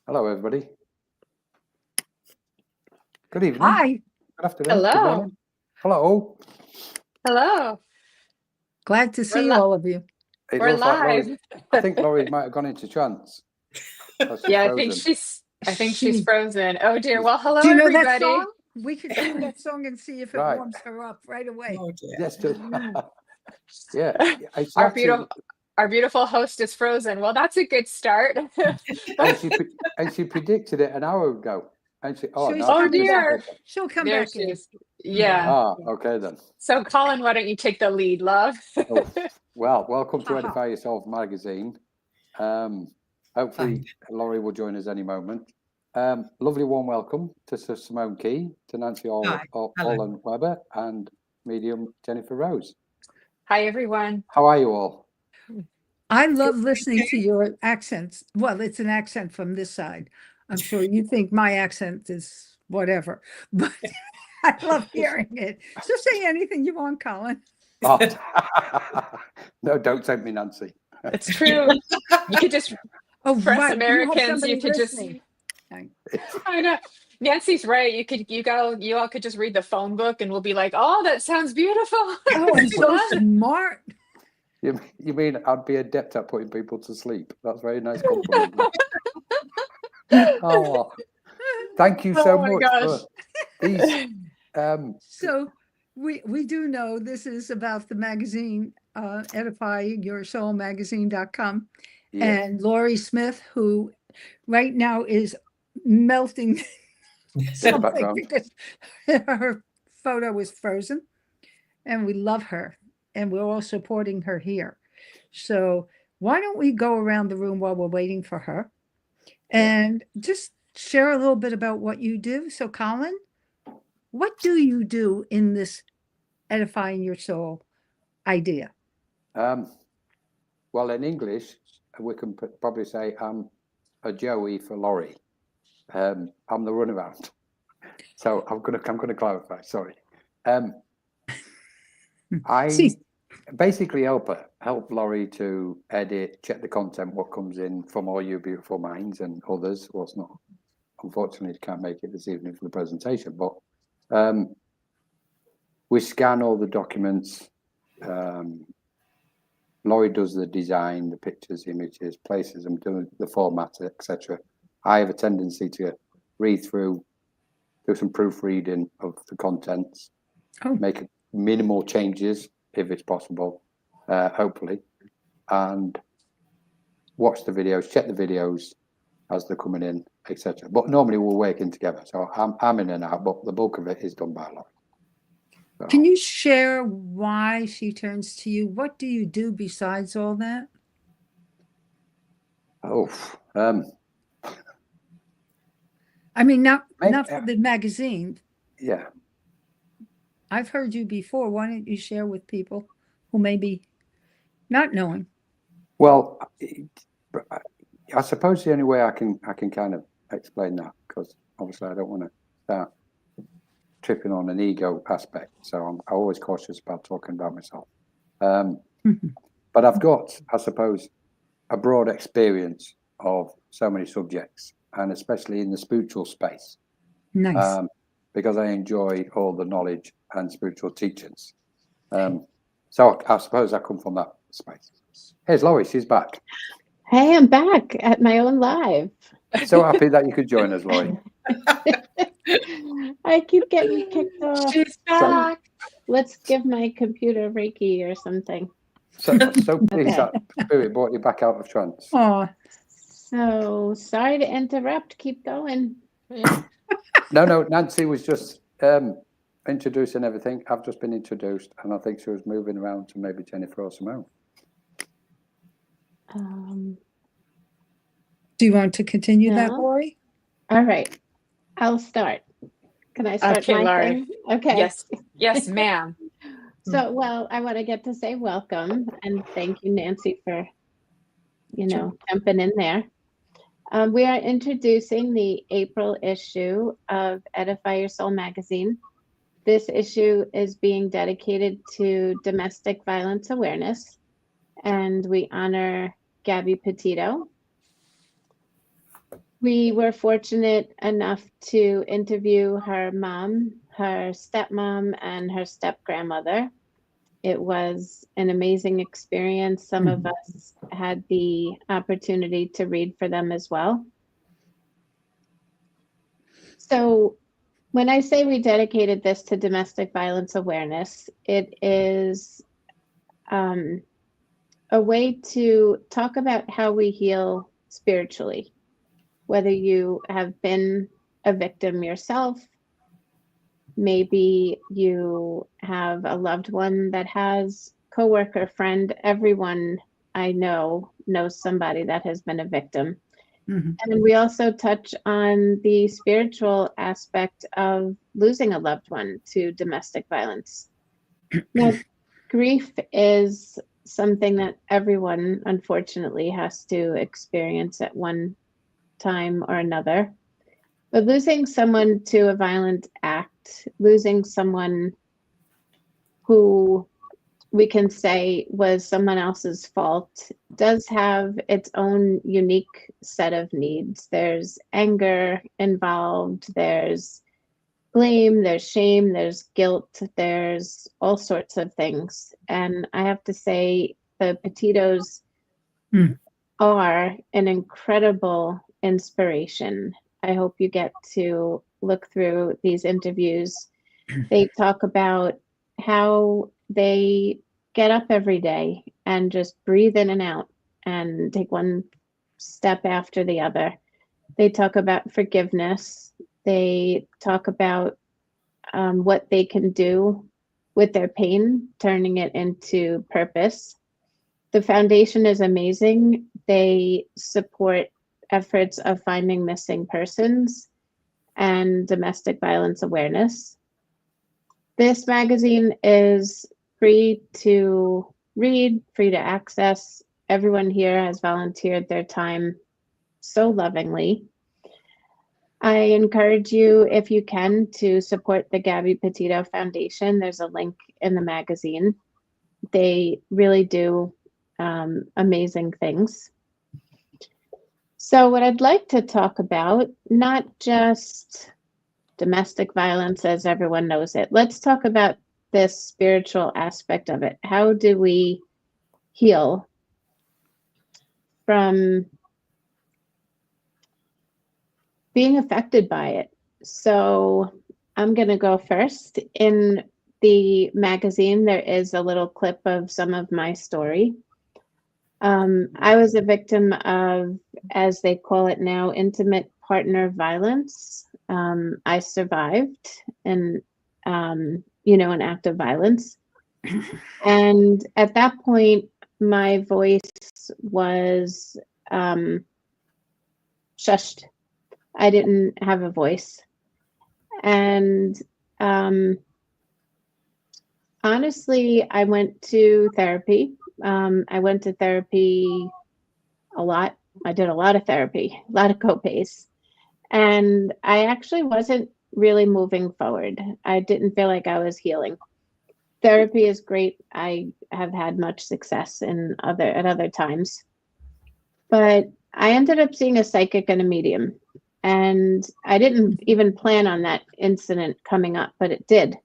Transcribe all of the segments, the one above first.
Hello, everybody. Good evening. Hi. Good afternoon. Hello. Good morning. Hello. Hello. Glad to see li- all of you. It We're looks like live. Laurie. I think Laurie might have gone into trance. Yeah, Frozen. I think she's frozen. Oh dear. Well, hello Do you know everybody. that song? We could sing that song and see if it Right. warms her up right away. Oh, dear. Yes, yeah. It's Our actually- beautiful host is frozen. Well, that's a good start. and she predicted it an hour ago. And she, So no, she's Oh coming dear. back. She'll come There back she in. is. Yeah. Okay then. So Colin, why don't you take the lead, love? Oh, well, welcome to Haha. Edify Yourself magazine. Hopefully Laurie will join us any moment. Lovely warm welcome to Sir Simone Key, to Nancy Hi. Olin Webber, and medium Jennifer Rose. Hi everyone. How are you all? I love listening to your accents. Well, it's an accent from this side. I'm sure you think my accent is whatever, but I love hearing it. So say anything you want, Colin. Oh. No, don't take me, Nancy. It's true. You could just Oh, For us right. You have Americans, somebody you could just- listening. I know. Nancy's right. You all could just read the phone book and we'll be like, oh, that sounds beautiful. Oh, I'm so smart. You mean I'd be adept at putting people to sleep? That's a very nice compliment. Oh, thank you so Oh my much gosh. for these. So we do know this is about the magazine, edifyyoursoulmagazine.com. Yeah, And Laurie Smith, who right now is melting something background. because her photo was frozen. And we love her. And we're all supporting her here. So why don't we go around the room while we're waiting for her and just share a little bit about what you do. So Colin, what do you do in this edifying your soul idea? Well, in English, we can probably say I'm a Joey for Laurie. I'm the runaround. So I'm gonna clarify. Sorry. I See. basically help Laurie to edit, check the content, what comes in from all you beautiful minds and others. What's not, unfortunately, can't make it this evening for the presentation, but we scan all the documents. Laurie does the design, the pictures, images, places them, doing the format, etc. I have a tendency to read through, do some proofreading of the contents, make minimal changes if it's possible, hopefully, and watch the videos, check the videos as they're coming in, etc. But normally we're working together, so I'm in and out, but the bulk of it is done by Laurie. So, Can you share why she turns to you? What do you do besides all that? I mean, not for the magazine. Yeah. I've heard you before. Why don't you share with people who may be not knowing? Well, I suppose the only way I can kind of explain that, because obviously I don't want to start tripping on an ego aspect, so I'm always cautious about talking about myself. But I've got, I suppose, a broad experience of so many subjects, and especially in the spiritual space. Nice. Because I enjoy all the knowledge and spiritual teachings. So I suppose I come from that space. Here's Laurie, she's back. Hey, I'm back at my own live. So happy that you could join us, Laurie. I keep getting kicked off. She's back. Let's give my computer Reiki or something. So pleased that Spirit brought you back out of trance. Oh, So sorry to interrupt. Keep going. No, Nancy was just introducing everything. I've just been introduced, and I think she was moving around to maybe Jennifer or Simone. do you want to continue that, No. Laurie? All right. I'll start. Can I start Okay, my Laurie. thing? Okay. Yes, ma'am. So, well, I want to get to say welcome and thank you, Nancy, for, jumping in there. We are introducing the April issue of Edify Your Soul magazine. This issue is being dedicated to domestic violence awareness, and we honor Gabby Petito. We were fortunate enough to interview her mom, her stepmom, and her step grandmother. It was an amazing experience. Some of us had the opportunity to read for them as well. So when I say we dedicated this to domestic violence awareness, it is a way to talk about how we heal spiritually, whether you have been a victim yourself, maybe you have a loved one that has, coworker, friend, everyone I know knows somebody that has been a victim. And we also touch on the spiritual aspect of losing a loved one to domestic violence. Now, grief is something that everyone, unfortunately, has to experience at one time or another. But losing someone to a violent act, losing someone who we can say was someone else's fault, does have its own unique set of needs. There's anger involved, there's blame, there's shame, there's guilt, there's all sorts of things. And I have to say, the Petitos are an incredible inspiration. I hope you get to look through these interviews. They talk about how they get up every day and just breathe in and out and take one step after the other. They talk about forgiveness. They talk about what they can do with their pain, turning it into purpose. The foundation is amazing. They support efforts of finding missing persons and domestic violence awareness. This magazine is free to read, free to access. Everyone here has volunteered their time so lovingly. I encourage you, if you can, to support the Gabby Petito Foundation. There's a link in the magazine. They really do amazing things. So what I'd like to talk about, not just domestic violence as everyone knows it. Let's talk about this spiritual aspect of it. How do we heal from being affected by it? So I'm going to go first. In the magazine, there is a little clip of some of my story. I was a victim of, as they call it now, intimate partner violence. I survived an act of violence. And at that point, my voice was shushed. I didn't have a voice. And honestly, I went to therapy. I went to therapy a lot. I did a lot of therapy, a lot of copays. And I actually wasn't really moving forward. I didn't feel like I was healing. Therapy is great. I have had much success at other times. But I ended up seeing a psychic and a medium. And I didn't even plan on that incident coming up, but it did.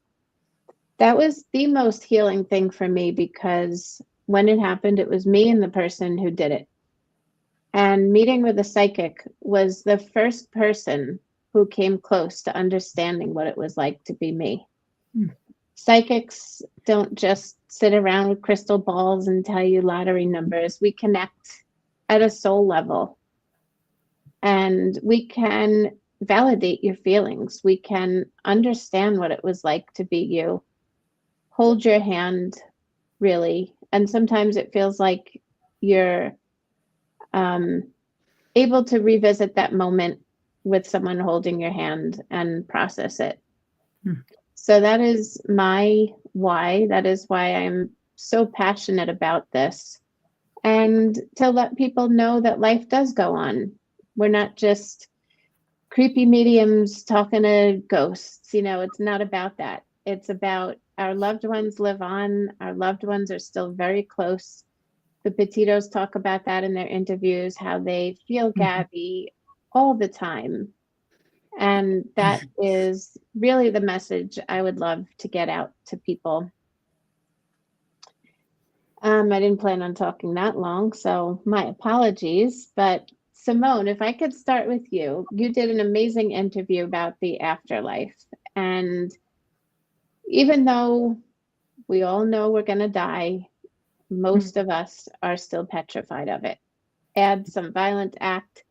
That was the most healing thing for me, because when it happened, it was me and the person who did it. And meeting with a psychic was the first person who came close to understanding what it was like to be me. Psychics don't just sit around with crystal balls and tell you lottery numbers. We connect at a soul level. And we can validate your feelings. We can understand what it was like to be you. Hold your hand, really. And sometimes it feels like you're able to revisit that moment with someone holding your hand and process it. So that is my why. That is why I'm so passionate about this. And to let people know that life does go on. We're not just creepy mediums talking to ghosts. It's not about that. It's about our loved ones live on. Our loved ones are still very close. The Petitos talk about that in their interviews, how they feel Gabby all the time. And that is really the message I would love to get out to people. I didn't plan on talking that long, so my apologies. But Simone, if I could start with you. You did an amazing interview about the afterlife. And even though we all know we're going to die, most of us are still petrified of it. Add some violent act.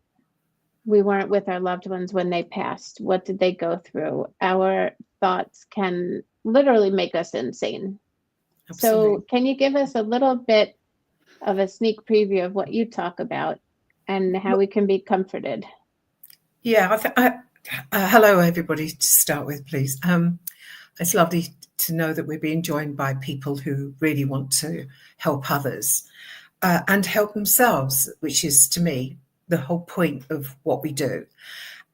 We weren't with our loved ones when they passed. What did they go through? Our thoughts can literally make us insane. Absolutely. So can you give us a little bit of a sneak preview of what you talk about and how we can be comforted? Yeah, hello everybody to start with, please. It's lovely to know that we're being joined by people who really want to help others and help themselves, which is, to me, the whole point of what we do.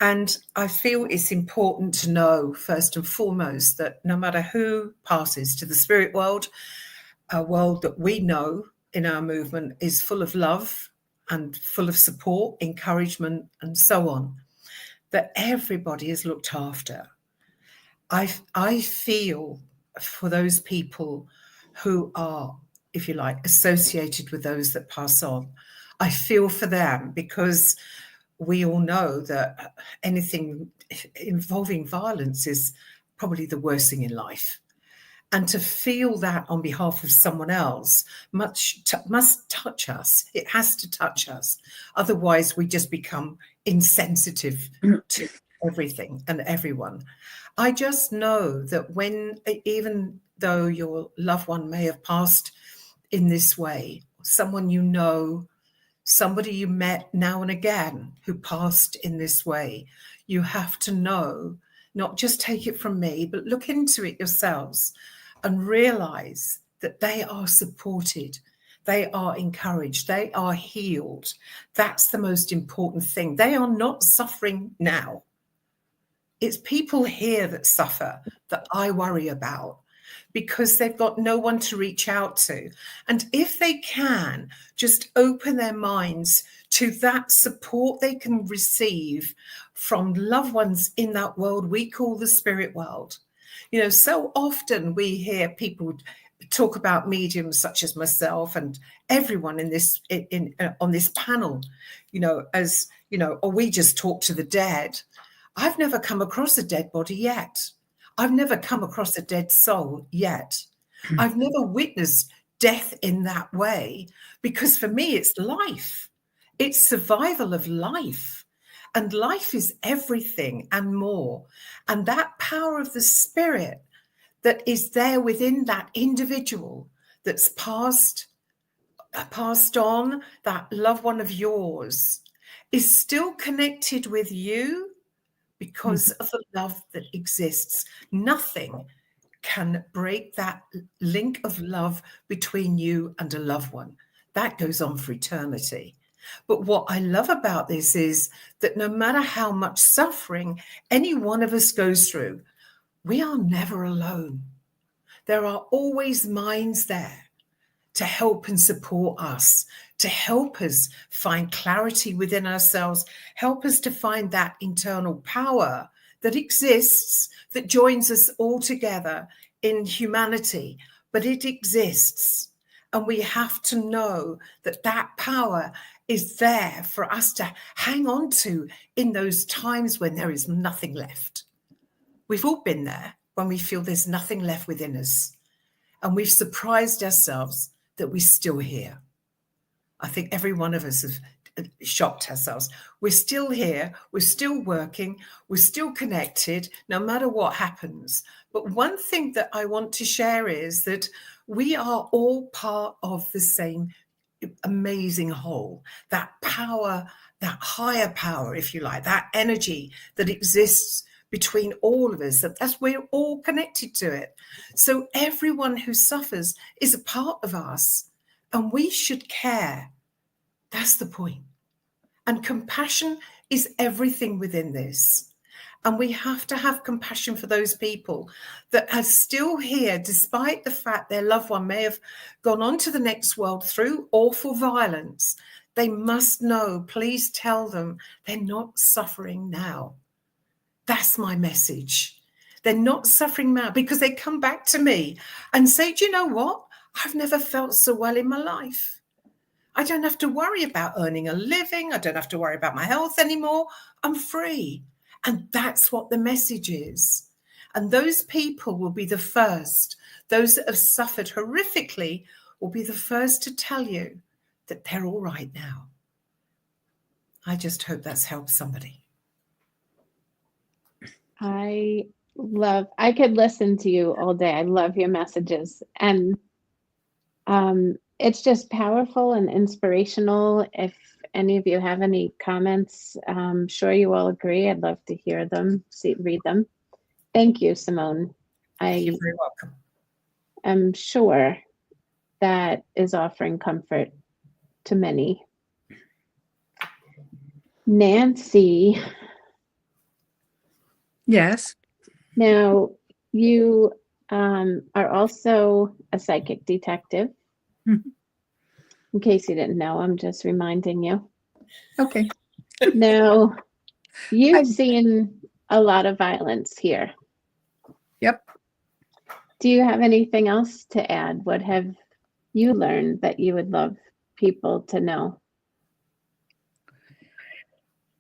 And I feel it's important to know, first and foremost, that no matter who passes to the spirit world, a world that we know in our movement is full of love and full of support, encouragement, and so on, that everybody is looked after. I feel for those people who are, if you like, associated with those that pass on. I feel for them because we all know that anything involving violence is probably the worst thing in life. And to feel that on behalf of someone else must touch us. It has to touch us. Otherwise, we just become insensitive to everything and everyone. I just know that even though your loved one may have passed in this way, someone you know, somebody you met now and again who passed in this way, you have to know, not just take it from me, but look into it yourselves and realize that they are supported, they are encouraged, they are healed. That's the most important thing. They are not suffering now. It's people here that suffer that I worry about, because they've got no one to reach out to. And if they can just open their minds to that support they can receive from loved ones in that world we call the spirit world. You know, so often we hear people talk about mediums such as myself and everyone in this on this panel, you know, as, you know, or we just talk to the dead. I've never come across a dead body yet. I've never come across a dead soul yet. I've never witnessed death in that way, because for me, it's life. It's survival of life. And life is everything and more. And that power of the spirit that is there within that individual that's passed on, that loved one of yours, is still connected with you because of the love that exists. Nothing can break that link of love between you and a loved one. That goes on for eternity. But what I love about this is that no matter how much suffering any one of us goes through, we are never alone. There are always minds there to help and support us, to help us find clarity within ourselves, help us to find that internal power that exists, that joins us all together in humanity, but it exists. And we have to know that that power is there for us to hang on to in those times when there is nothing left. We've all been there when we feel there's nothing left within us. And we've surprised ourselves that we're still here. I think every one of us have shocked ourselves. We're still here, we're still working, we're still connected, no matter what happens. But one thing that I want to share is that we are all part of the same amazing whole. That power, that higher power, if you like, that energy that exists between all of us, that's we're all connected to it. So everyone who suffers is a part of us, and we should care. That's the point. And compassion is everything within this. And we have to have compassion for those people that are still here, despite the fact their loved one may have gone on to the next world through awful violence. They must know. Please tell them they're not suffering now. That's my message. They're not suffering now, because they come back to me and say, do you know what? I've never felt so well in my life. I don't have to worry about earning a living. I don't have to worry about my health anymore. I'm free. And that's what the message is. And those people will be the first. Those that have suffered horrifically will be the first to tell you that they're all right now. I just hope that's helped somebody. I could listen to you all day. I love your messages. And it's just powerful and inspirational. If any of you have any comments, I'm sure you all agree. I'd love to hear them, read them. Thank you, Simone. You're very welcome. I'm sure that is offering comfort to many. Nancy. Yes. Now, you are also a psychic detective. Mhm. In case you didn't know, I'm just reminding you. Okay. Now, you've I'm- seen a lot of violence here. Yep. Do you have anything else to add? What have you learned that you would love people to know?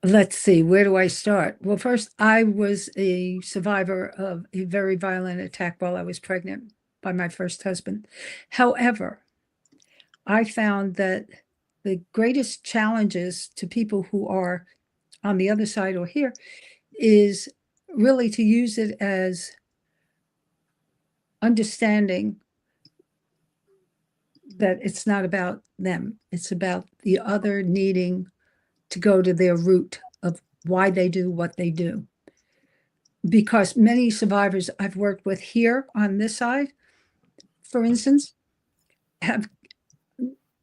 Let's see, where do I start? Well, first, I was a survivor of a very violent attack while I was pregnant by my first husband. However, I found that the greatest challenges to people who are on the other side or here is really to use it as understanding that it's not about them. It's about the other needing to go to their root of why they do what they do. Because many survivors I've worked with here on this side, for instance,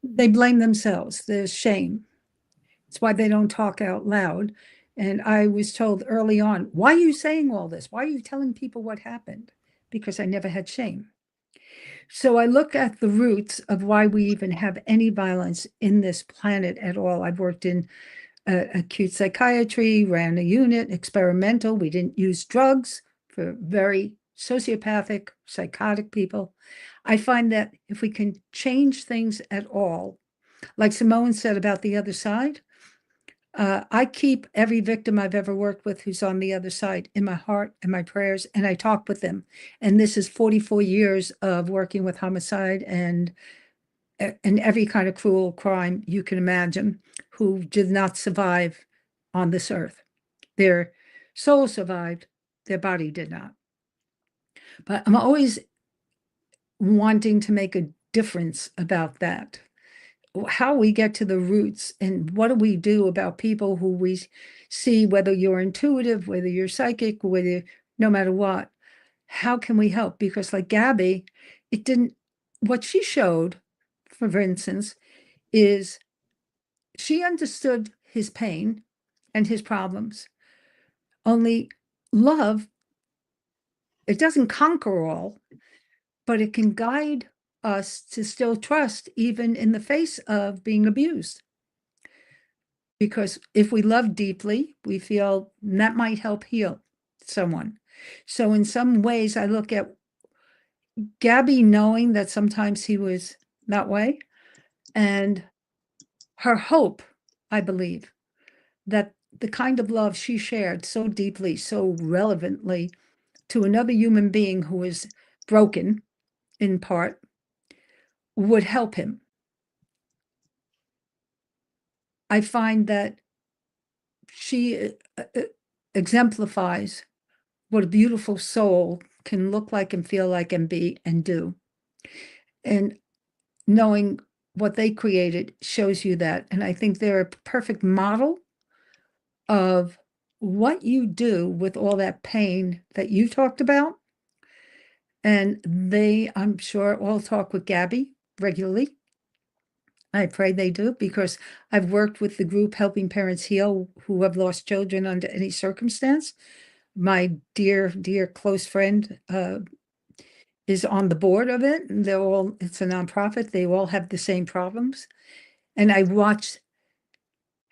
they blame themselves. There's shame. It's why they don't talk out loud. And I was told early on, why are you saying all this? Why are you telling people what happened? Because I never had shame. So I look at the roots of why we even have any violence in this planet at all. I've worked in acute psychiatry, ran a unit, experimental. We didn't use drugs for very sociopathic, psychotic people. I find that if we can change things at all, like Simone said about the other side, I keep every victim I've ever worked with who's on the other side in my heart and my prayers, and I talk with them. And this is 44 years of working with homicide and every kind of cruel crime you can imagine, who did not survive on this earth. Their soul survived, their body did not. But I'm always wanting to make a difference about that. How we get to the roots and what do we do about people who we see, whether you're intuitive, whether you're psychic, whether no matter what, how can we help? Because like Gabby, what she showed, for instance, is she understood his pain and his problems. Only love, it doesn't conquer all, but it can guide us to still trust even in the face of being abused. Because if we love deeply, we feel that might help heal someone. So in some ways, I look at Gabby knowing that sometimes he was that way, and her hope, I believe, that the kind of love she shared so deeply, so relevantly to another human being who is broken in part would help him. I find that she exemplifies what a beautiful soul can look like and feel like and be and do. And knowing what they created shows you that. And I think they're a perfect model of what you do with all that pain that you talked about. And they, I'm sure, all talk with Gabby regularly. I pray they do, because I've worked with the group Helping Parents Heal who have lost children under any circumstance. My dear, dear close friend is on the board of it. It's a nonprofit. They all have the same problems. And I watched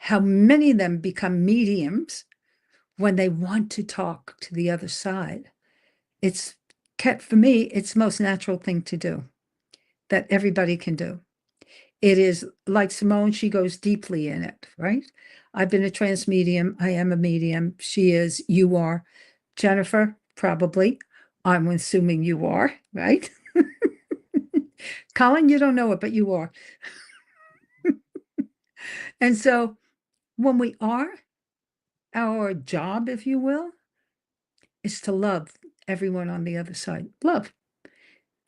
how many of them become mediums when they want to talk to the other side. It's for me, it's the most natural thing to do that everybody can do. It is like Simone, she goes deeply in it, right? I've been a trance medium. I am a medium. She is, you are. Jennifer, probably. I'm assuming you are, right? Colin, you don't know it, but you are. And so when we are, our job, if you will, is to love everyone on the other side. Love.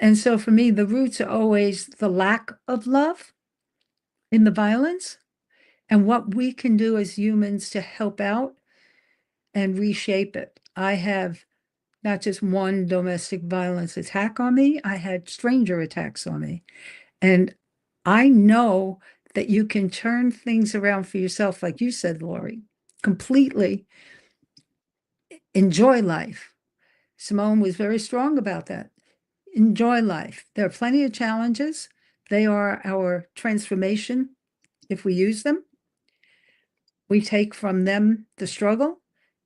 And so for me, the roots are always the lack of love in the violence and what we can do as humans to help out and reshape it. I have not just one domestic violence attack on me, I had stranger attacks on me. And I know that you can turn things around for yourself, like you said, Lori, completely enjoy life. Simone was very strong about that. Enjoy life. There are plenty of challenges. They are our transformation if we use them. We take from them the struggle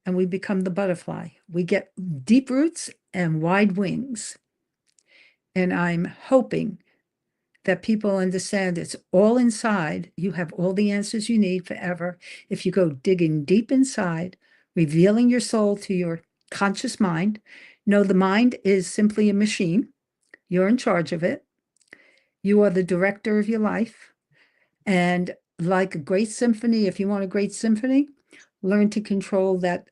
and we become the butterfly. We get deep roots and wide wings. And I'm hoping that people understand it's all inside. You have all the answers you need forever. If you go digging deep inside, revealing your soul to your conscious mind. No, the mind is simply a machine. You're in charge of it. You are the director of your life. And like a great symphony, if you want a great symphony, learn to control that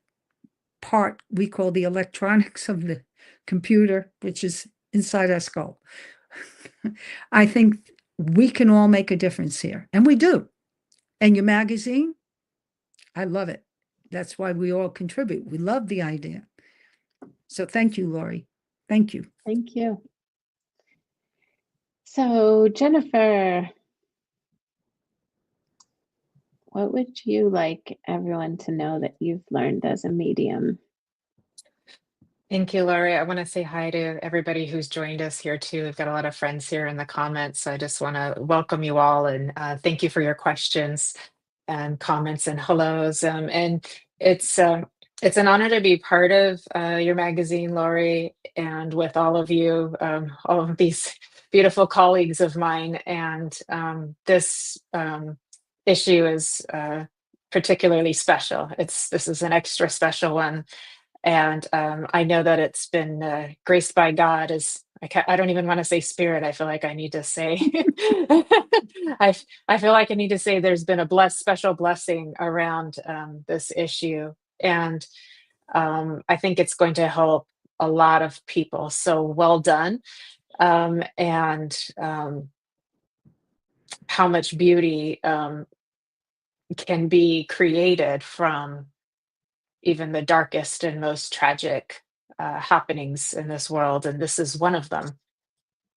part we call the electronics of the computer, which is inside our skull. I think we can all make a difference here, and we do. And your magazine, I love it. That's why we all contribute. We love the idea. So thank you, Lori. Thank you. Thank you. So, Jennifer, what would you like everyone to know that you've learned as a medium? Thank you, Laurie. I want to say hi to everybody who's joined us here too. We've got a lot of friends here in the comments. So I just want to welcome you all and thank you for your questions and comments and hellos. And it's an honor to be part of your magazine, Laurie, and with all of you, all of these beautiful colleagues of mine. And this issue is particularly special. This is an extra special one. And I know that it's been graced by God. As I don't even want to say spirit. I feel like I need to say, I feel like I need to say there's been a special blessing around this issue. And I think it's going to help a lot of people. So well done. And how much beauty can be created from even the darkest and most tragic happenings in this world. And this is one of them.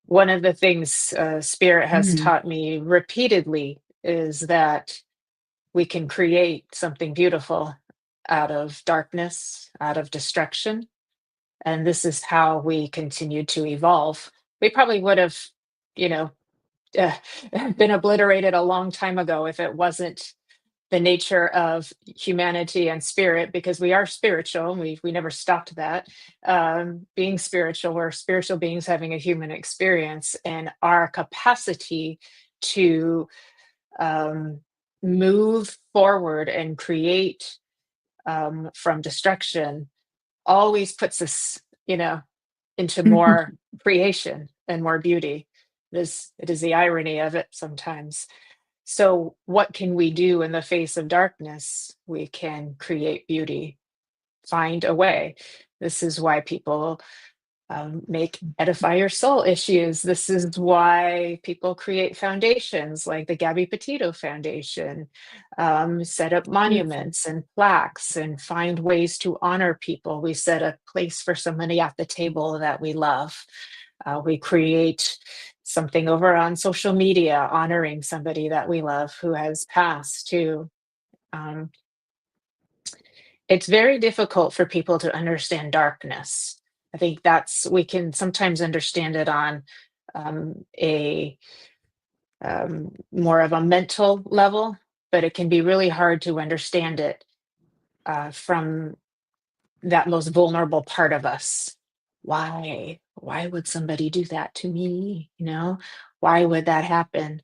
One of the things Spirit has taught me repeatedly is that we can create something beautiful out of darkness, out of destruction. And this is how we continue to evolve. We probably would have, been obliterated a long time ago if it wasn't the nature of humanity and spirit, because we are spiritual. We never stopped that. Being spiritual, we're spiritual beings having a human experience, and our capacity to move forward and create from destruction always puts us, into more creation and more beauty. It is the irony of it sometimes. So what can we do in the face of darkness? We can create beauty, find a way. This is why people make Edify Your Soul issues. This is why people create foundations like the Gabby Petito Foundation, set up monuments and plaques and find ways to honor people. We set a place for somebody at the table that we love. We create something over on social media honoring somebody that we love who has passed too. It's very difficult for people to understand darkness. I think we can sometimes understand it on a more of a mental level, but it can be really hard to understand it from that most vulnerable part of us. Why would somebody do that to me? Why would that happen?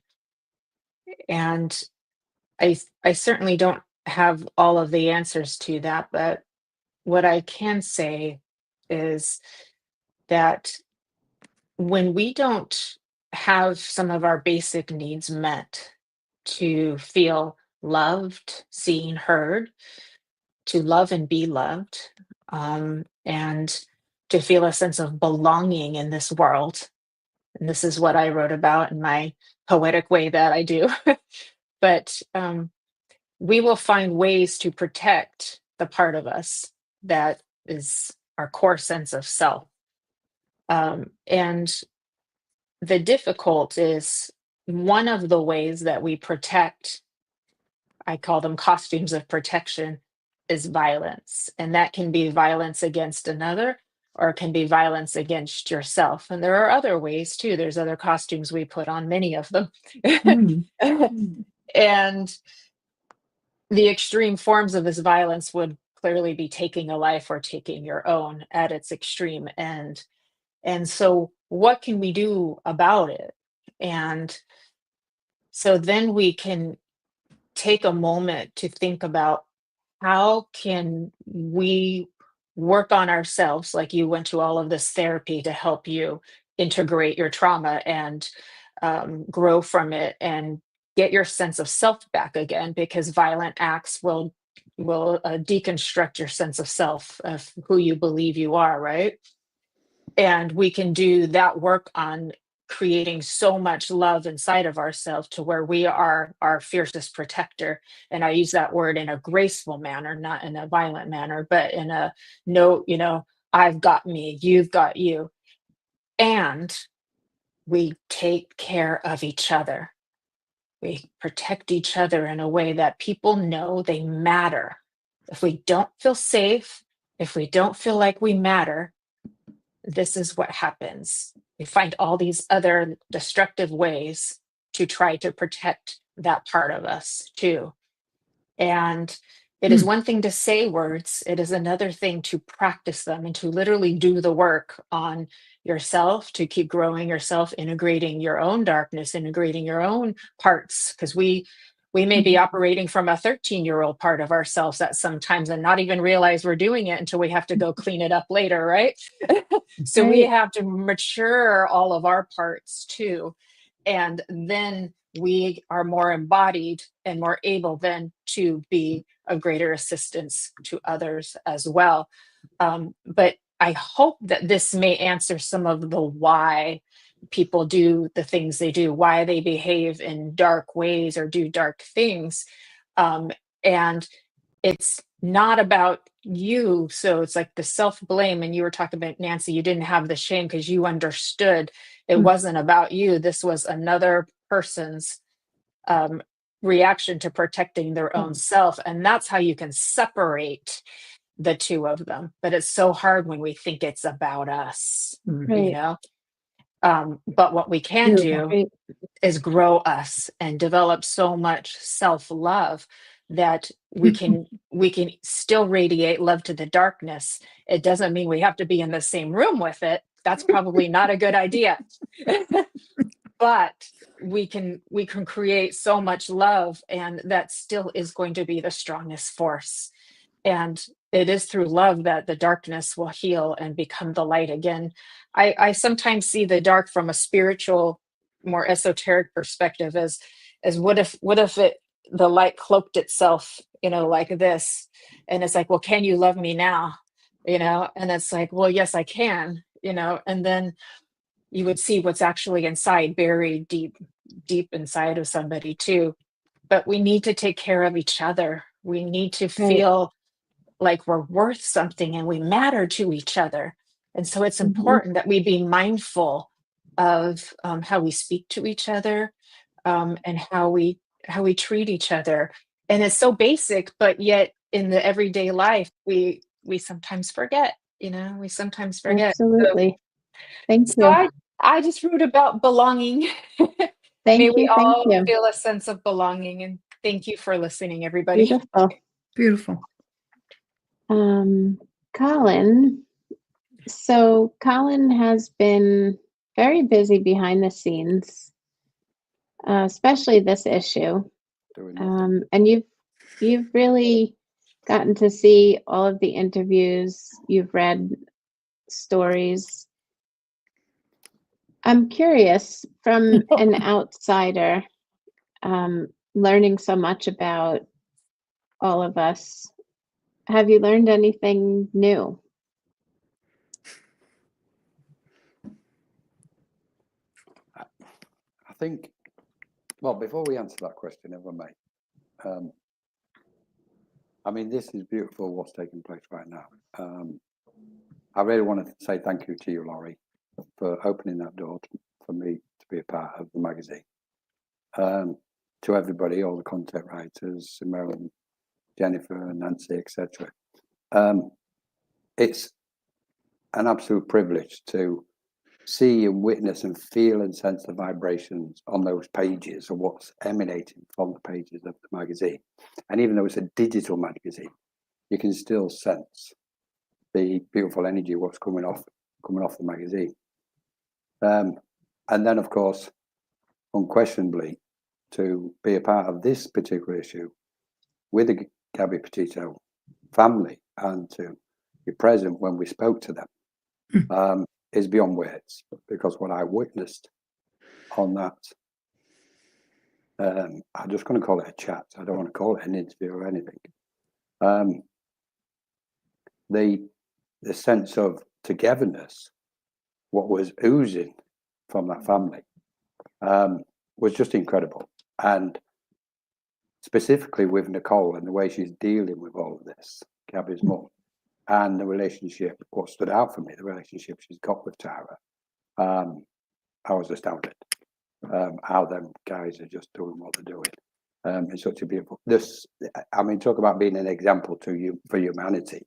And I certainly don't have all of the answers to that, but what I can say is that when we don't have some of our basic needs met, to feel loved, seen, heard, to love and be loved, and to feel a sense of belonging in this world. And this is what I wrote about in my poetic way that I do. But we will find ways to protect the part of us that is our core sense of self. And the difficult is one of the ways that we protect, I call them costumes of protection, is violence. And that can be violence against another, or it can be violence against yourself. And there are other ways too. There's other costumes we put on, many of them. And the extreme forms of this violence would clearly be taking a life or taking your own at its extreme end. And so, what can we do about it? And so then we can take a moment to think about, how can we work on ourselves? Like, you went to all of this therapy to help you integrate your trauma and grow from it and get your sense of self back again, because violent acts will deconstruct your sense of self, of who you believe you are, right? And we can do that work on creating so much love inside of ourselves to where we are our fiercest protector. And I use that word in a graceful manner, not in a violent manner, but in a no, I've got me, you've got you. And we take care of each other. We protect each other in a way that people know they matter. If we don't feel safe, if we don't feel like we matter, this is what happens. We find all these other destructive ways to try to protect that part of us too. And it is one thing to say words, it is another thing to practice them and to literally do the work on yourself, to keep growing yourself, integrating your own darkness, integrating your own parts, because we may be operating from a 13-year-old part of ourselves at sometimes and not even realize we're doing it until we have to go clean it up later, right? So we have to mature all of our parts too. And then we are more embodied and more able then to be of greater assistance to others as well. But I hope that this may answer some of the why people do the things they do, why they behave in dark ways or do dark things. And it's not about you. So it's like the self-blame. And you were talking about, Nancy, you didn't have the shame because you understood it wasn't about you. This was another person's reaction to protecting their own self. And that's how you can separate the two of them. But it's so hard when we think it's about us, but what we can do is grow us and develop so much self-love that we can still radiate love to the darkness. It doesn't mean we have to be in the same room with it. That's probably not a good idea. But we can create so much love, and that still is going to be the strongest force. And it is through love that the darkness will heal and become the light again. I sometimes see the dark from a spiritual, more esoteric perspective as what if the light cloaked itself, like this, and it's like, well, can you love me now? And it's like, well, yes, I can, and then you would see what's actually inside, buried deep inside of somebody too. But we need to take care of each other. We need to feel like we're worth something and we matter to each other. And so it's important that we be mindful of how we speak to each other, and how we treat each other. And it's so basic, but yet in the everyday life, we sometimes forget. We sometimes forget. Absolutely. Thank So you. I just wrote about belonging. Thank May we you. Thank all you. feel a sense of belonging, and Thank you for listening, everybody. Beautiful. Beautiful. Colin. So Colin has been very busy behind the scenes, especially this issue. Doing nothing. And you've really gotten to see all of the interviews. You've read stories. I'm curious, from an outsider, learning so much about all of us, have you learned anything new? I think, well, before we answer that question, if I may, I mean, this is beautiful what's taking place right now. I really want to say thank you to you, Laurie, for opening that door for me to be a part of the magazine. To everybody, all the content writers, Marilyn, Jennifer, Nancy, etc. It's an absolute privilege to see and witness and feel and sense the vibrations on those pages of what's emanating from the pages of the magazine. And even though it's a digital magazine, you can still sense the beautiful energy what's coming off the magazine. And then, of course, unquestionably, to be a part of this particular issue with the Gabby Petito family and to be present when we spoke to them is beyond words, because what I witnessed on that, I'm just going to call it a chat. I don't want to call it an interview or anything. The sense of togetherness, what was oozing from that family, was just incredible. And specifically with Nicole and the way she's dealing with all of this, Gabby's mum, and the relationship, what stood out for me, the relationship she's got with Tara, I was astounded. How them guys are just doing what they're doing. It's such a beautiful, I mean, talk about being an example to you for humanity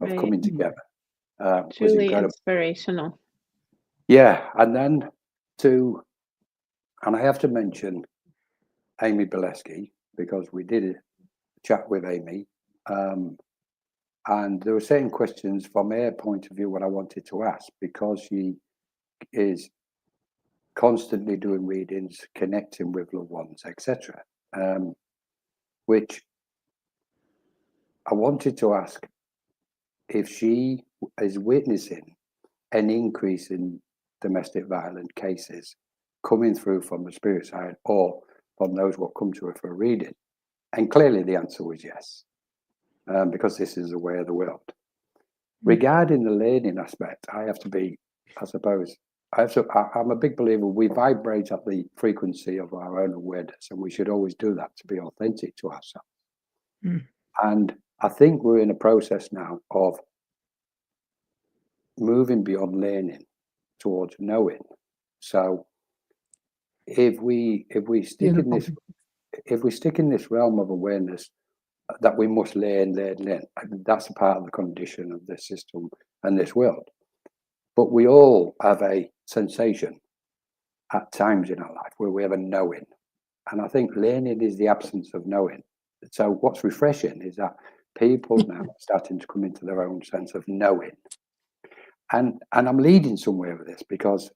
of Right. coming together. Was Truly incredible. inspirational. Yeah, and then and I have to mention Amy Bileski, because we did a chat with Amy, and there were certain questions from her point of view what I wanted to ask, because she is constantly doing readings, connecting with loved ones, etc. Which I wanted to ask if she is witnessing an increase in domestic violence cases coming through from the spirit side or from those what come to her for a reading. And clearly the answer was yes, because this is the way of the world. Regarding the learning aspect, I have to be, I suppose, I'm a big believer we vibrate at the frequency of our own awareness, and we should always do that to be authentic to ourselves. And I think we're in a process now of moving beyond learning towards knowing. So if we stick in this, if we stick in this realm of awareness that we must learn, that's a part of the condition of this system and this world. But we all have a sensation at times in our life where we have a knowing. And I think learning is the absence of knowing. So what's refreshing is that people now are starting to come into their own sense of knowing. And I'm leading somewhere with this, because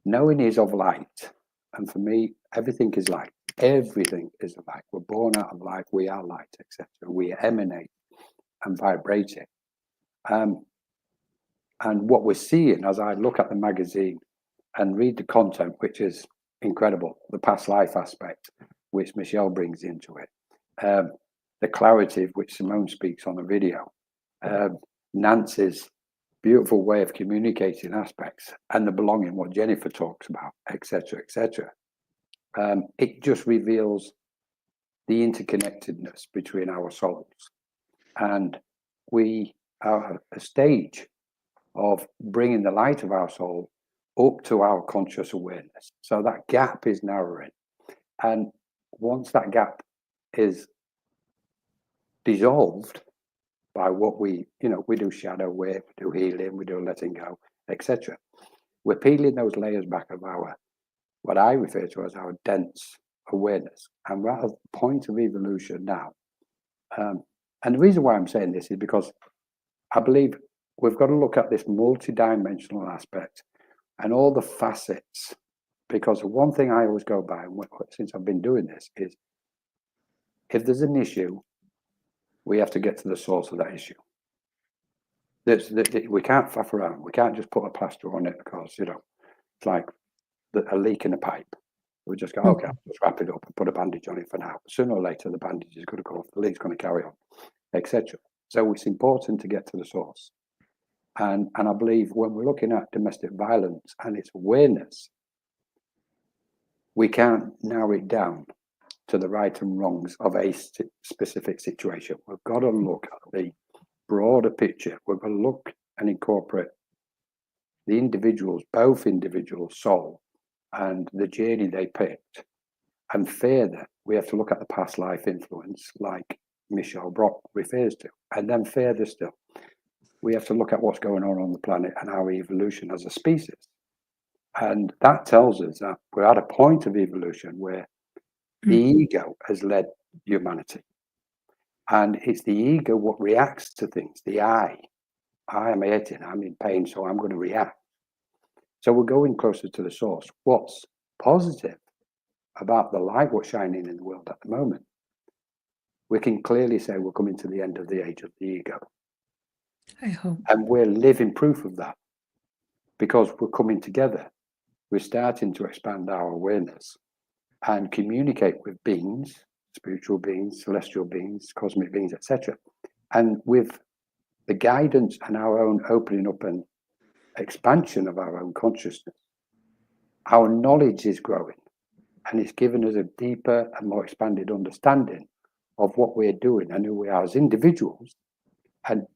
knowing is of light. And for me, everything is light. Everything is light. We're born out of light. We are light, etc. We emanate and vibrate it. And what we're seeing as I look at the magazine and read the content, which is incredible, the past life aspect, which Michelle brings into it, the clarity of which Simone speaks on the video, Nancy's beautiful way of communicating aspects, and the belonging, what Jennifer talks about, etc., etc. It just reveals the interconnectedness between our souls, and we are at a stage of bringing the light of our soul up to our conscious awareness. So that gap is narrowing, and once that gap is dissolved by what we do shadow work, we do healing, we do letting go, etc. We're peeling those layers back of our, what I refer to as our dense awareness, and we're at a point of evolution now. And the reason why I'm saying this is because I believe we've got to look at this multi-dimensional aspect and all the facets. Because one thing I always go by since I've been doing this is, if there's an issue, we have to get to the source of that issue. We can't faff around. We can't just put a plaster on it because, you know, it's like a leak in a pipe. We just go, okay, I'll just wrap it up and put a bandage on it for now. Sooner or later, the bandage is going to go off, the leak's going to carry on, etc. So it's important to get to the source. And I believe when we're looking at domestic violence and its awareness, we can't narrow it down to the right and wrongs of a specific situation. We've got to look at the broader picture. We've got to look and incorporate the individuals, both individuals' soul and the journey they picked. And further, we have to look at the past life influence, like Michelle Brock refers to. And then further still, we have to look at what's going on the planet and our evolution as a species. And that tells us that we're at a point of evolution where the ego has led humanity. And it's the ego what reacts to things. The I am hurting, I'm in pain, so I'm going to react. So we're going closer to the source. What's positive about the light what's shining in the world at the moment? We can clearly say we're coming to the end of the age of the ego. I hope. And we're living proof of that because we're coming together. We're starting to expand our awareness and communicate with beings, spiritual beings, celestial beings, cosmic beings, etc. And with the guidance and our own opening up and expansion of our own consciousness, our knowledge is growing, and it's given us a deeper and more expanded understanding of what we're doing and who we are as individuals. And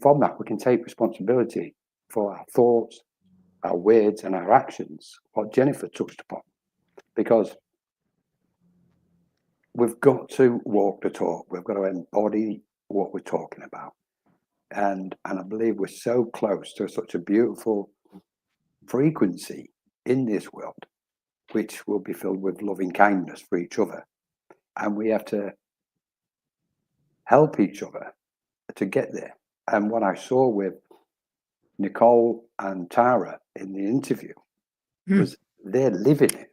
from that, we can take responsibility for our thoughts, our words, and our actions, what Jennifer touched upon. Because we've got to walk the talk. We've got to embody what we're talking about. And I believe we're so close to such a beautiful frequency in this world, which will be filled with loving kindness for each other. And we have to help each other to get there. And what I saw with Nicole and Tara in the interview was they're living it.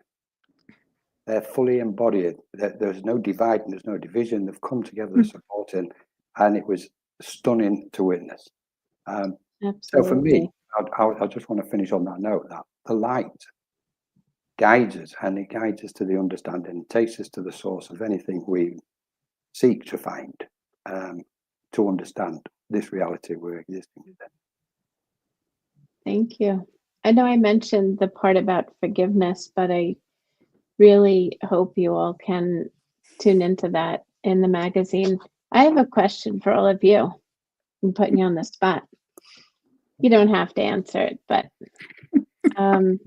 They're fully embodied. There's no divide and there's no division. They've come together supporting, and it was stunning to witness. So for me, I just want to finish on that note that the light guides us, and it guides us to the understanding, it takes us to the source of anything we seek to find, to understand this reality we're existing in. Thank you. I know I mentioned the part about forgiveness, but I really hope you all can tune into that in the magazine. I have a question for all of you. I'm putting you on the spot. You don't have to answer it, but on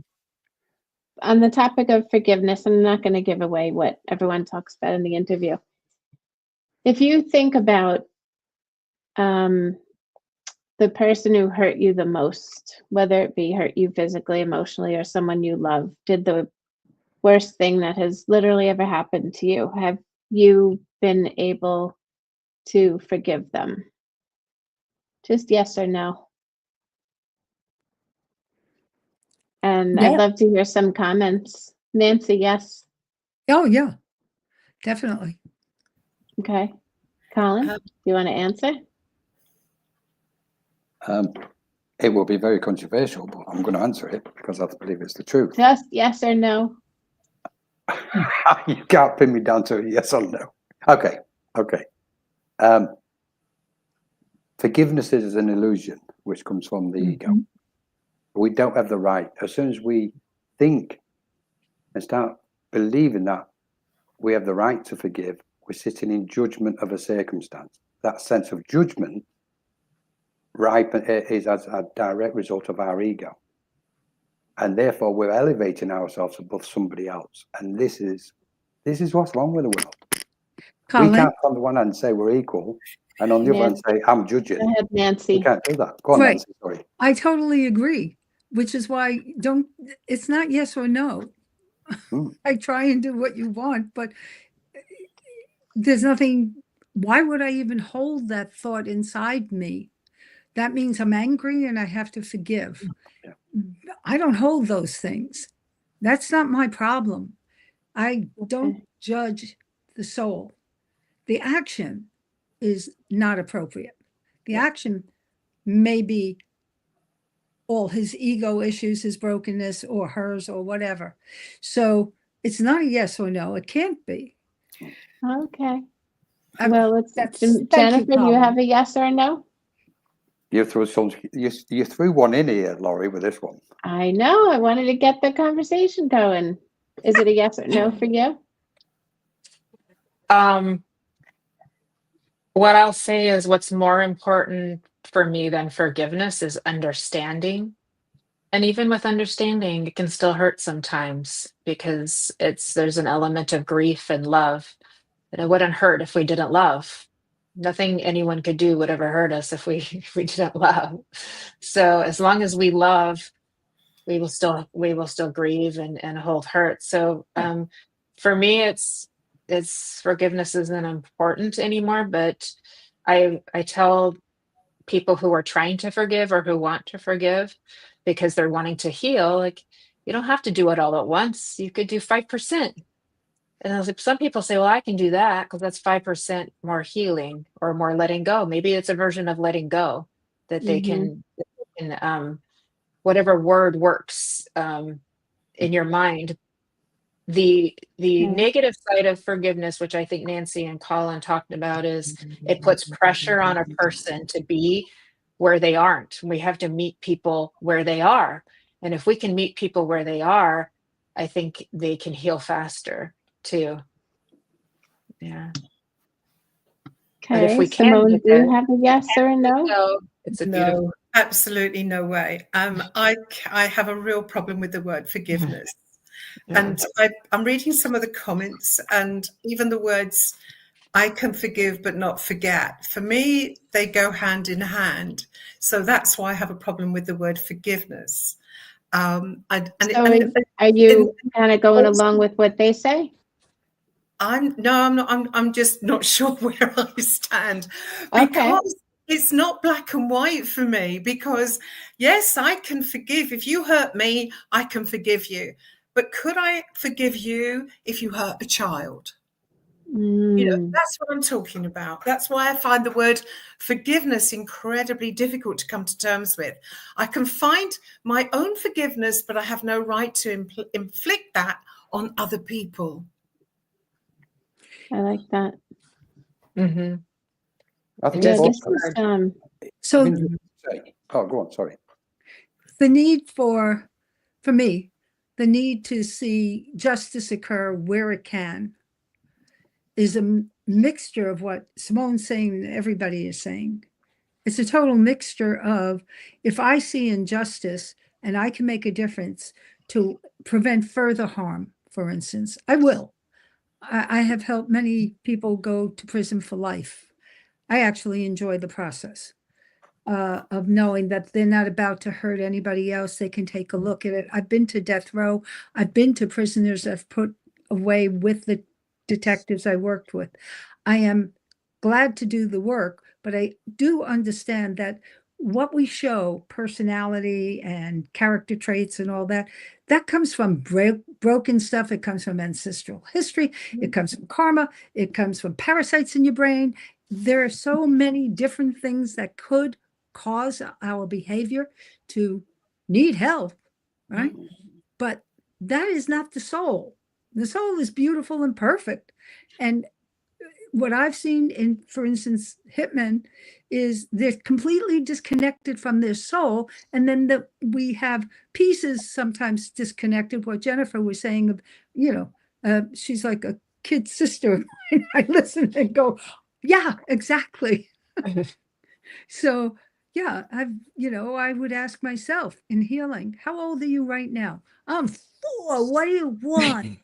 the topic of forgiveness, I'm not going to give away what everyone talks about in the interview. If you think about the person who hurt you the most, whether it be hurt you physically, emotionally, or someone you love, did the worst thing that has literally ever happened to you, have you been able to forgive them? Just yes or no. And Yeah. I'd love to hear some comments. Nancy, yes. Oh, yeah, definitely. Okay. Colin, do you want to answer? It will be very controversial, but I'm going to answer it because I believe it's the truth. Just yes or no. You can't pin me down to a yes or no. Okay. Forgiveness is an illusion which comes from the ego. We don't have the right. As soon as we think and start believing that we have the right to forgive, we're sitting in judgment of a circumstance. That sense of judgment is as a direct result of our ego. And therefore we're elevating ourselves above somebody else. And this is what's wrong with the world. Colin? We can't on the one hand say we're equal and on the other hand say I'm judging. Go ahead, Nancy. We can't do that. Go on, Right. Nancy, sorry. I totally agree, which is why it's not yes or no. I try and do what you want, but there's nothing, why would I even hold that thought inside me? That means I'm angry and I have to forgive. Yeah. I don't hold those things. That's not my problem. I don't judge the soul. The action is not appropriate. The action may be all his ego issues, his brokenness, or hers, or whatever. So it's not a yes or no. It can't be. Okay. I- Well, it's that's- thank you, Jennifer, you Colin. have a yes or a no? You threw one in here, Laurie, with this one. I know. I wanted to get the conversation going. Is it a yes or no for you? What I'll say is what's more important for me than forgiveness is understanding. And even with understanding, it can still hurt sometimes because there's an element of grief and love. And it wouldn't hurt if we didn't love. Nothing anyone could do would ever hurt us if we didn't love. So as long as we love, we will still grieve and hold hurt. So for me, it's forgiveness isn't important anymore. But I tell people who are trying to forgive or who want to forgive because they're wanting to heal, like, you don't have to do it all at once. You could do 5%. And I was like, some people say, well, I can do that because that's 5% more healing or more letting go. Maybe it's a version of letting go that they can whatever word works in your mind. The negative side of forgiveness, which I think Nancy and Colin talked about, is it puts pressure on a person to be where they aren't. We have to meet people where they are. And if we can meet people where they are, I think they can heal faster too. Yeah. But if Okay, we can Simone, do do you that, have a yes or a no? so it's a beautiful. No, absolutely no way. I have a real problem with the word forgiveness. Yeah. And I'm reading some of the comments, and even the words, I can forgive but not forget. For me, they go hand in hand. So that's why I have a problem with the word forgiveness. Are you kind of going along with what they say? I'm not. I'm just not sure where I stand because it's not black and white for me. Because yes, I can forgive. If you hurt me, I can forgive you. But could I forgive you if you hurt a child? You know, that's what I'm talking about. That's why I find the word forgiveness incredibly difficult to come to terms with. I can find my own forgiveness, but I have no right to inflict that on other people. I like that. I think Yeah, also, this is, So go on, sorry. the need for me, the need to see justice occur where it can is a mixture of what Simone's saying and everybody is saying. It's a total mixture of, if I see injustice and I can make a difference to prevent further harm, for instance, I will. I have helped many people go to prison for life. I actually enjoy the process of knowing that they're not about to hurt anybody else. They can take a look at it. I've been to death row. I've been to prisoners I've put away with the detectives I worked with. I am glad to do the work, but I do understand that what we show, personality and character traits and all that, that comes from broken stuff. It comes from ancestral history. It comes from karma. It comes from parasites in your brain. There are so many different things that could cause our behavior to need help, right? But that is not the soul. The soul is beautiful and perfect. And what I've seen in, for instance, hitmen, is they're completely disconnected from their soul. And then we have pieces sometimes disconnected. What Jennifer was saying, she's like a kid sister. I listen and go, yeah, exactly. So yeah, I would ask myself in healing, how old are you right now? I'm 4. What do you want?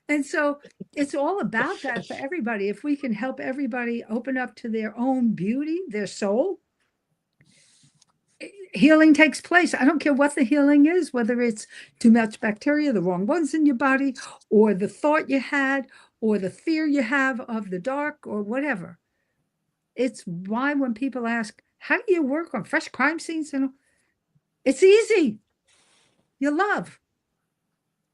And so it's all about that for everybody. If we can help everybody open up to their own beauty, their soul, healing takes place. I don't care what the healing is, whether it's too much bacteria, the wrong ones in your body, or the thought you had, or the fear you have of the dark or whatever. It's why when people ask, how do you work on fresh crime scenes? And it's easy. You love.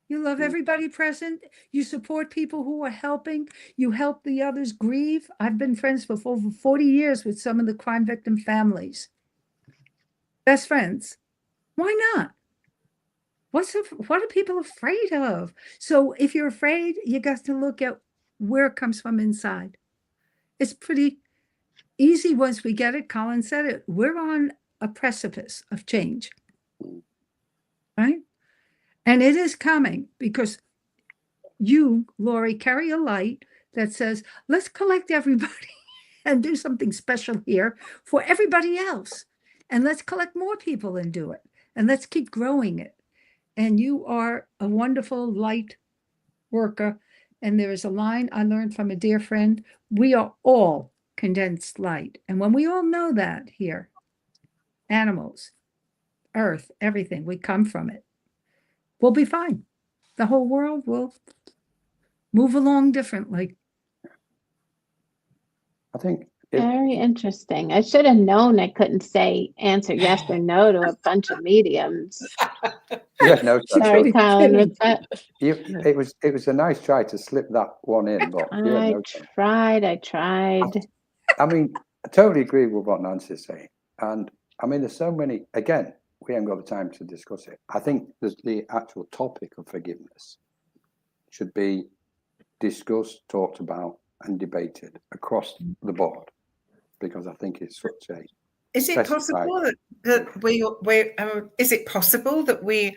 You love everybody present. You support people who are helping. You help the others grieve. I've been friends for over 40 years with some of the crime victim families. Best friends. Why not? What are people afraid of? So if you're afraid, you got to look at where it comes from inside. It's pretty easy once we get it. Colin said it. We're on a precipice of change, right? And it is coming because you, Lori, carry a light that says, let's collect everybody and do something special here for everybody else. And let's collect more people and do it. And let's keep growing it. And you are a wonderful light worker. And there is a line I learned from a dear friend. We are all condensed light. And when we all know that here, animals, earth, everything, we come from it, we'll be fine. The whole world will move along differently. I think Very interesting. I should have known I couldn't answer yes or no to a bunch of mediums. yeah, no, that's Sorry, good. Colin, what's that? It was a nice try to slip that one in, but you had I no chance. tried. I mean, I totally agree with what Nancy's saying. And I mean, there's so many, again, we haven't got the time to discuss it. I think the actual topic of forgiveness should be discussed, talked about, and debated across the board, because I think it's such a. Is it possible is it possible that we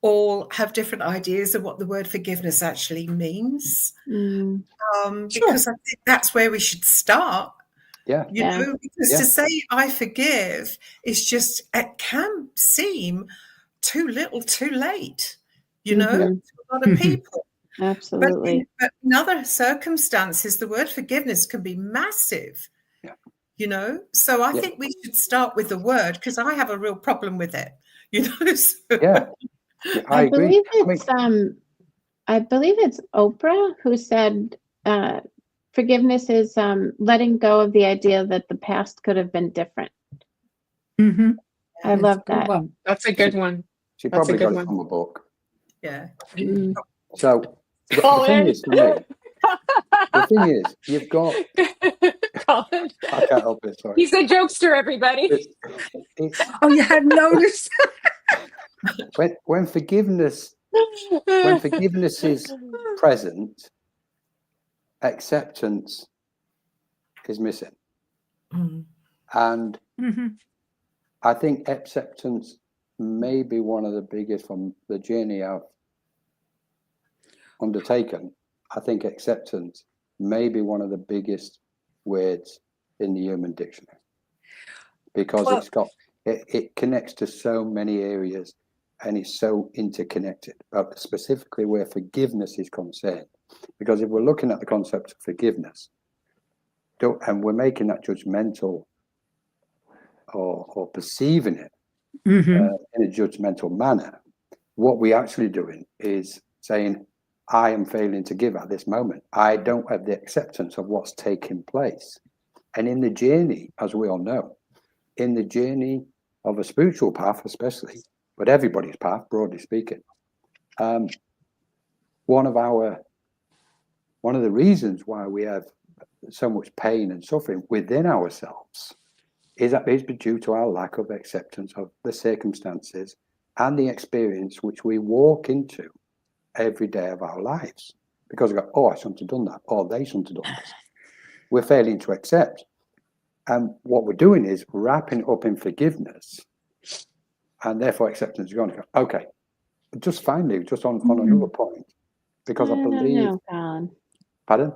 all have different ideas of what the word forgiveness actually means? Mm, Because I think that's where we should start. Yeah. You Yeah. know, because to say I forgive is just, it can seem too little too late, you know, to a lot of people. absolutely. But in other circumstances, the word forgiveness can be massive. Yeah. You know, so I think we should start with the word, because I have a real problem with it. You know, so. Yeah, I agree. I believe it's Oprah who said forgiveness is letting go of the idea that the past could have been different. Mm-hmm. I love that. That's a good one. She That's a probably good got it one. from a book. Yeah. Mm. So the thing is, for me, the thing is, you've got. Colin. I can't help it. Sorry. He's a jokester, everybody. It's Oh, you hadn't noticed? when forgiveness is present, acceptance is missing. Mm. And Mm-hmm. I think acceptance may be one of the biggest from the journey I've undertaken. I think acceptance may be one of the biggest words in the human dictionary, because it connects to so many areas and it's so interconnected, but specifically where forgiveness is concerned. Because if we're looking at the concept of forgiveness, and we're making that judgmental or perceiving it in a judgmental manner, what we're actually doing is saying, I am failing to give at this moment. I don't have the acceptance of what's taking place. And in the journey, as we all know, in the journey of a spiritual path especially, but everybody's path, broadly speaking, one of the reasons why we have so much pain and suffering within ourselves is due to our lack of acceptance of the circumstances and the experience which we walk into every day of our lives. Because we go, oh, I shouldn't have done that, or they shouldn't have done this. We're failing to accept. And what we're doing is wrapping it up in forgiveness, and therefore acceptance is going to go, okay. Just finally, just on another point, because I believe, pardon?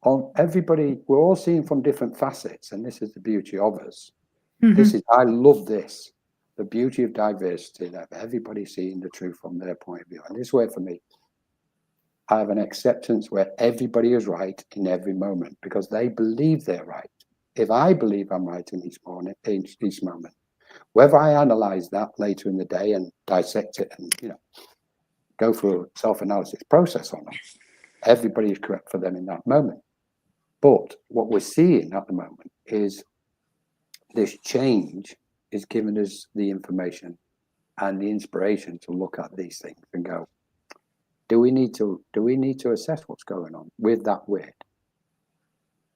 On everybody, we're all seeing from different facets, and this is the beauty of us. I love this, the beauty of diversity, that everybody seeing the truth from their point of view. And this way, for me, I have an acceptance where everybody is right in every moment, because they believe they're right. If I believe I'm right in each moment, whether I analyze that later in the day and dissect it and go through a self-analysis process or not, everybody is correct for them in that moment. But what we're seeing at the moment is this change is giving us the information and the inspiration to look at these things and go, do we need to assess what's going on with that word?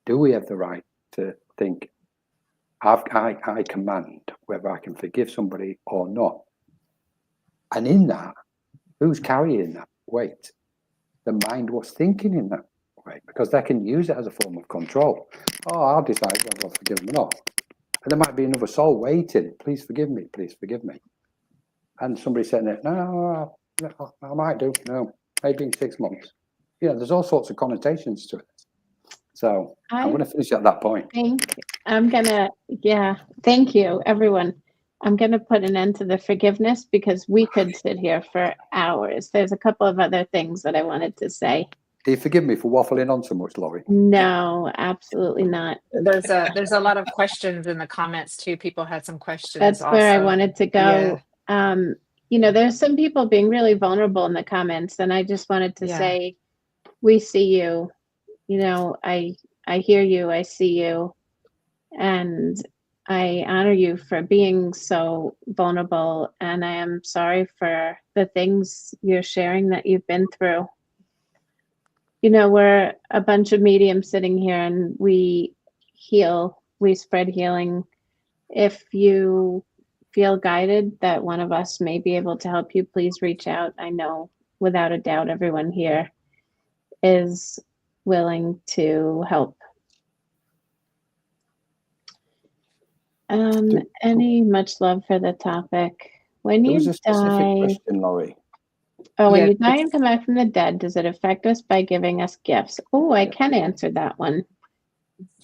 Do we have the right to think, I command whether I can forgive somebody or not? And in that, who's carrying that weight? The mind was thinking in that way, because they can use it as a form of control. Oh, I'll decide whether I'll forgive them or not. And there might be another soul waiting, please forgive me, please forgive me. And somebody saying it, no, I might do, no, maybe in 6 months. You know, there's all sorts of connotations to it. So I'm going to finish at that point. Thank you, everyone. I'm going to put an end to the forgiveness because we could sit here for hours. There's a couple of other things that I wanted to say. Do you forgive me for waffling on so much, Laurie? No, absolutely not. There's a lot of questions in the comments too. People had some questions. That's also. where I wanted to go. Yeah. You know, there's some people being really vulnerable in the comments, and I just wanted to say, we see you. You know, I hear you, I see you, and I honor you for being so vulnerable, and I am sorry for the things you're sharing that you've been through. You know, we're a bunch of mediums sitting here, and we heal, we spread healing. If you feel guided that one of us may be able to help you, please reach out. I know without a doubt everyone here is willing to help. Any much love for the topic. When There you was a specific die, question, Laurie. when Yeah, you die and come back from the dead, does it affect us by giving us gifts? Oh, I can answer that one.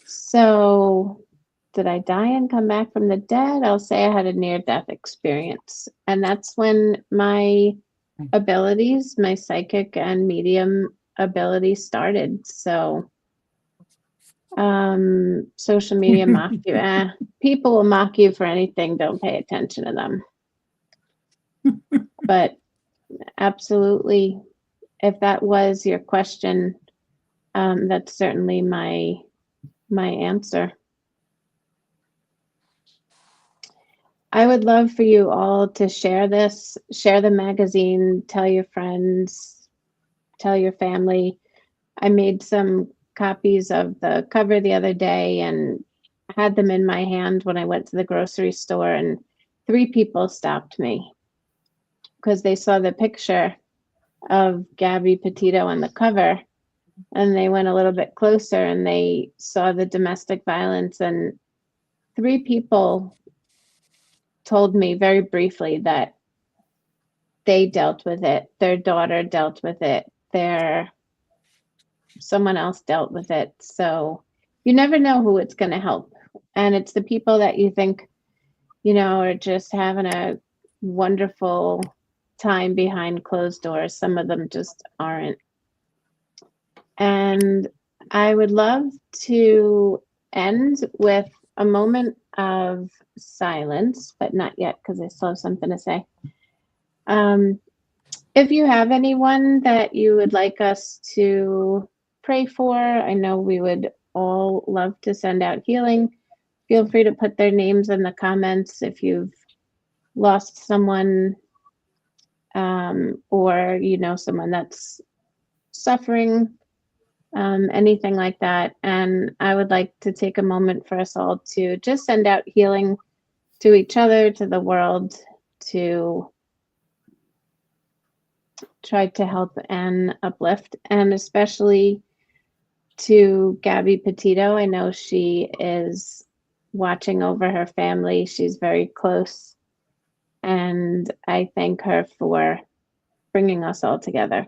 So, did I die and come back from the dead? I'll say I had a near-death experience, and that's when my abilities, my psychic and medium abilities started. So, social media mock you. People will mock you for anything. Don't pay attention to them. But absolutely, if that was your question, that's certainly my answer. I would love for you all to share this, share the magazine, tell your friends, tell your family. I made some copies of the cover the other day and had them in my hand when I went to the grocery store, and 3 people stopped me because they saw the picture of Gabby Petito on the cover, and they went a little bit closer and they saw the domestic violence, and 3 people told me very briefly that they dealt with it, their daughter dealt with it, someone else dealt with it. So you never know who it's going to help. And it's the people that you think, you know, are just having a wonderful time behind closed doors. Some of them just aren't. And I would love to end with a moment of silence, but not yet because I still have something to say. If you have anyone that you would like us to pray for, I know we would all love to send out healing. Feel free to put their names in the comments if you've lost someone, or you know someone that's suffering, anything like that. And I would like to take a moment for us all to just send out healing to each other, to the world, to try to help and uplift, and especially to Gabby Petito. I know she is watching over her family. She's very close, and I thank her for bringing us all together.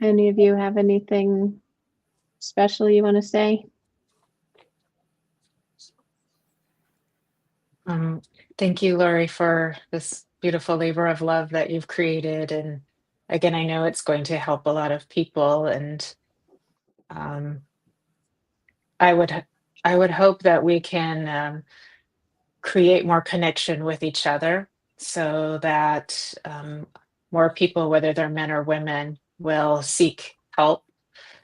Any of you have anything special you want to say? Thank you, Laurie, for this beautiful labor of love that you've created. And again, I know it's going to help a lot of people. And um, I would I would hope that we can create more connection with each other so that more people, whether they're men or women, will seek help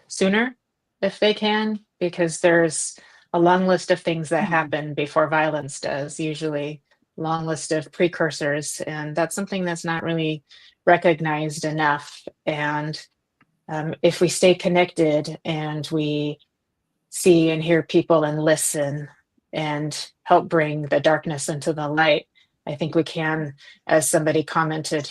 sooner if they can, because there's a long list of things that happen before violence does, usually long list of precursors, and that's something that's not really recognized enough. And if we stay connected and we see and hear people and listen and help bring the darkness into the light, I think we can, as somebody commented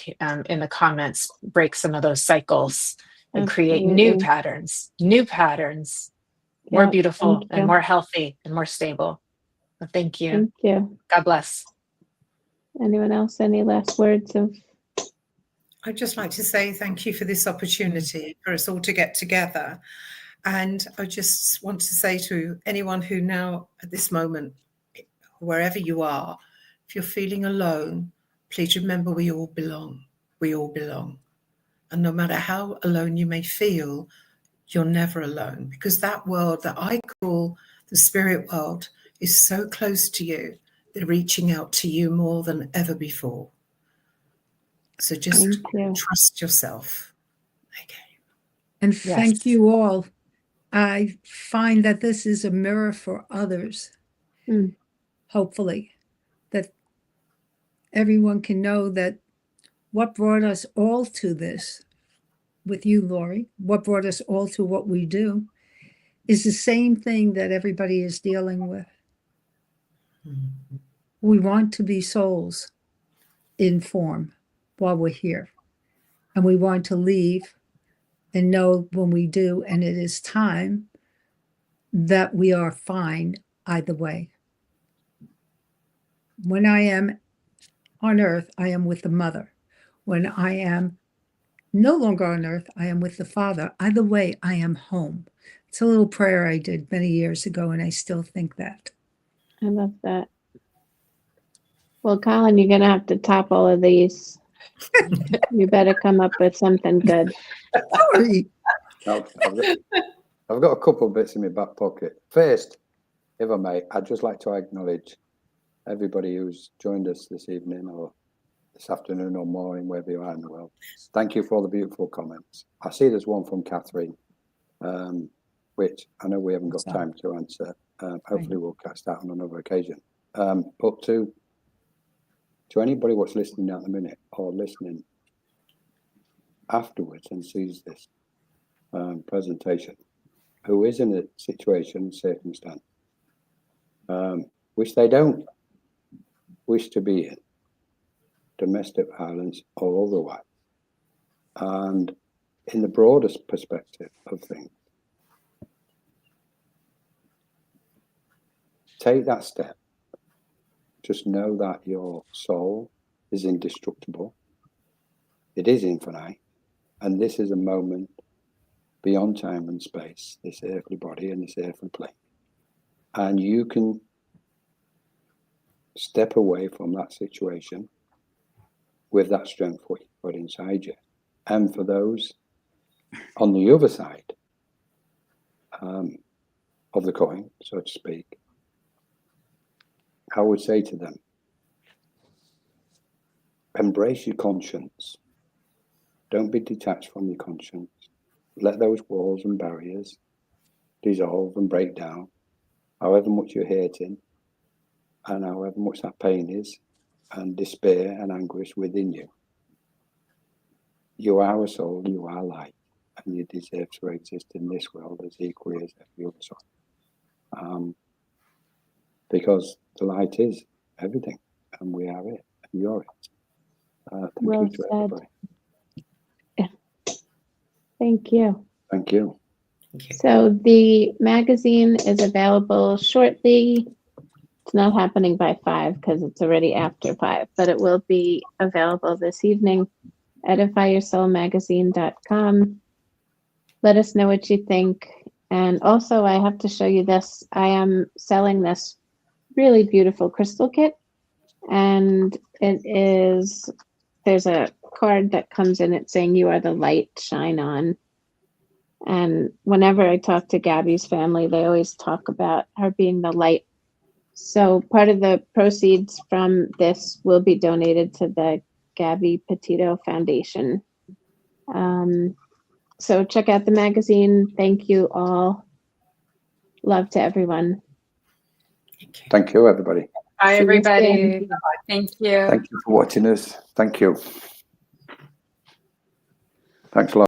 in the comments, break some of those cycles and create new patterns, more Yeah, beautiful thank and you. more healthy and more stable. So thank you. Thank you. God bless. Anyone else? Any last words of? I'd just like to say thank you for this opportunity for us all to get together. And I just want to say to anyone who now, at this moment, wherever you are, if you're feeling alone, please remember we all belong. We all belong. And no matter how alone you may feel, you're never alone, because that world that I call the spirit world is so close to you. They're reaching out to you more than ever before. So just Thank you. trust yourself. Okay. And Yes. thank you all. I find that this is a mirror for others, hopefully, that everyone can know that what brought us all to this, with you, Lori, what brought us all to what we do, is the same thing that everybody is dealing with. We want to be souls in form while we're here. And we want to leave and know when we do, and it is time, that we are fine either way. When I am on earth, I am with the mother. When I am no longer on earth, I am with the Father. Either way, I am home. It's a little prayer I did many years ago, and I still think that. I love that. Well, Colin, you're going to have to top all of these. You better come up with something good. Sorry. I've got a couple of bits in my back pocket. First, if I may, I'd just like to acknowledge everybody who's joined us this evening or this afternoon or morning, wherever you are in the world. Thank you for all the beautiful comments. I see there's one from Catherine, which I know we haven't got time to answer. Hopefully we'll catch that on another occasion. But to anybody what's listening at the minute or listening afterwards and sees this presentation, who is in a situation, circumstance, which they don't wish to be in, domestic violence or otherwise. And in the broadest perspective of things, take that step. Just know that your soul is indestructible. It is infinite. And this is a moment beyond time and space, this earthly body and this earthly plane. And you can step away from that situation with that strength what you've got inside you. And for those on the other side of the coin, so to speak, I would say to them, embrace your conscience. Don't be detached from your conscience. Let those walls and barriers dissolve and break down, however much you're hurting and however much that pain is and despair and anguish within you. You are a soul, you are light, and you deserve to exist in this world as equally as every other soul. Because the light is everything, and we are it, and you're it. Thank Well you to said. everybody. Thank you. Thank you. So the magazine is available shortly. It's not happening by 5 because it's already after 5, but it will be available this evening. edifyyoursoulmagazine.com. Let us know what you think. And also, I have to show you this. I am selling this really beautiful crystal kit. And there's a card that comes in it saying, "You are the light, shine on." And whenever I talk to Gabby's family, they always talk about her being the light. So part of the proceeds from this will be donated to the Gabby Petito Foundation. So check out the magazine. Thank you all. Love to everyone. Thank you, everybody. Bye, See you everybody. soon. Thank you. Thank you for watching us. Thank you. Thanks a lot.